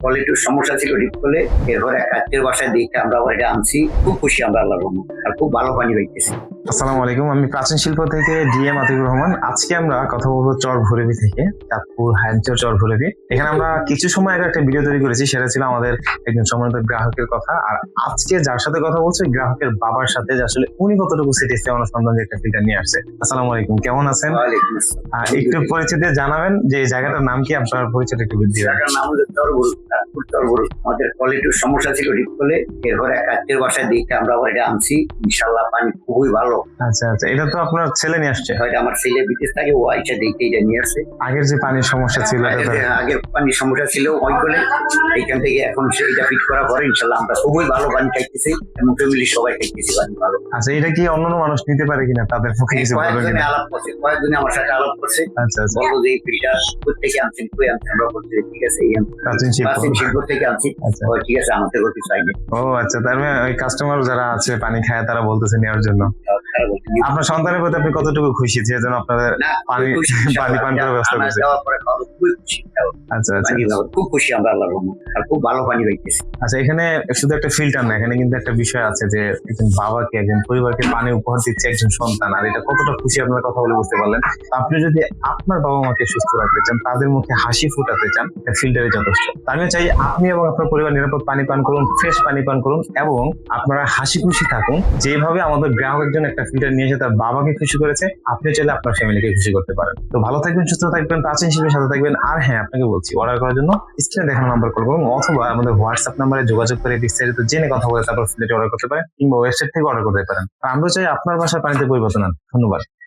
কোয়ালিটির সমস্যা ছিল ডিপ কলে। এরপরে এক আত্মীয় বাসায় দেখে আমরা আবার এটা আনছি। খুব খুশি আমরা আল্লাহর রহমতে, আর খুব ভালো পানি পাইতেছি। আসসালামু আলাইকুম, আমি প্রাচীন শিল্প থেকে ডিএম আতিকুর রহমান। আজকে আমরা কথা বলবো চর ভৈরবী থেকে, চাঁদপুর হাইঞ্চর চর ভৈরবী। এখানে আমরা কিছু সময় আগে একটা ভিডিও তৈরি করেছি, সেটা ছিল আমাদের একজন সম্মানিত গ্রাহকের কথা। আর আজকে যার সাথে কথা বলছি গ্রাহকের বাবার সাথে, যে আসলে উনি কতটুকু স্যাটিসফাই অনুসন্ধান যে একটা ফিল্টার নিয়ে আসছে। আসসালামু আলাইকুম, কেমন আছেন? ওয়ালাইকুম আসসালাম। একটু পরিচয় দিয়ে জানাবেন যে এই জায়গাটার নাম কি, আপনার পরিচয়টা একটু দিবেন। জায়গাটার নাম হলো চরবরু, চাঁদপুর চরবরু। আমাদের কোয়ালিটির সমস্যা ছিল ডিপ কলে। এরপরে এক আত্মীয় বাসায় দেখে আমরা আবার এটা আনছি। ইনশাল্লাহ পানি খুবই ভালো। আচ্ছা আচ্ছা, এটা তো আপনার ছেলে নিয়ে আসছে। হয়তো আমার ছেলে বিদেশ থাকে, ও আইসা দেখে এটা নিয়ে আসে। আগের যে পানির সমস্যা ছিল এটা তো- আগে পানির সমস্যা ছিল ওই বলে, এইখান থেকে এখন সেইটা ফিট করার পরে ইনশাল্লাহ আমরা খুবই ভালো পানি খাইতেছি এবং ফ্যামিলি সবাই খাইতেছি পানি ভালো। আচ্ছা, এটা কি অন্যান্য মানুষ নিতে পারে কিনা, তাদের পক্ষে কিছু বলবেন কয়েকজনে কিনা? আলাপ করছে, কয়েকজনে আমার সাথে আলাপ করছে। আচ্ছা আচ্ছা, বললো যে এই ফিল্টার কোথেকে আনছেন, কই আনছেন, আমরা বলছি যে ঠিক আছে এই আনছি। প্রাচীন শিল্প। প্রাচীন শিল্প থেকে আনছি। আচ্ছা। ও ঠিক আছে, আমাদের কিছু চাইনি। ও আচ্ছা, তার মানে ওই কাস্টমার যারা আছে পানি খায় তারা বলতেছে নেওয়ার জন্য। তারা বলছে, আপনার সন্তানের প্রতি আপনি কতটুকু খুশি যে যেন আপনাদের না, পানি খুব খুশি, পানি পান করার ব্যবস্থা আমরা করছে? যাওয়ার পরে খাওয়া খুবই খুশি। আচ্ছা আচ্ছা পানি ভালো, খুব খুশি আমরা আল্লাহর রহমতে, আর খুব ভালো পানি পাইতেছি। আচ্ছা, এখানে শুধু একটা ফিল্টার না, এখানে কিন্তু একটা বিষয় আছে যে একজন বাবাকে, একজন পরিবারকে পানি উপহার দিচ্ছে একজন সন্তান। আর এটা কতটা খুশি আপনার কথা বলে বুঝতে পারলেন। তো আপনি যদি আপনার বাবা মাকে সুস্থ রাখতে চান, তাদের মুখে হাসি ফুটাতে চান, ফিল্টারে যথেষ্ট। তো আমিও চাই আপনি এবং আপনার পরিবার নিরাপদ পানি পান করুন, ফ্রেশ পানি পান করুন এবং আপনারা হাসি খুশি থাকুন। যেভাবে আমাদের গ্রাহক একজন একটা ফিল্টার নিয়ে এসে তার বাবাকে খুশি করেছে, আপনি চাইলে আপনার ফ্যামিলিকে খুশি করতে পারেন। তো ভালো থাকবেন, সুস্থ থাকবেন, প্রাচীন শিল্পের সাথে থাকবেন। আর হ্যাঁ, আপনাকে বলছি, অর্ডার করার জন্য স্ক্রিনে দেখানো নাম্বার কল করুন, অথবা আমাদের হোয়াটসঅ্যাপ নাম্বারে যোগাযোগ করে বিস্তারিত জেনে কথা বলে তারপর ফ্ল্যাটে অর্ডার করতে পারেন, কিংবা ওয়েবসাইট থেকে অর্ডার করতে পারেন। আর আমরা চাই আপনার বাসার পানিতে পরিবর্তন আনতে। ধন্যবাদ।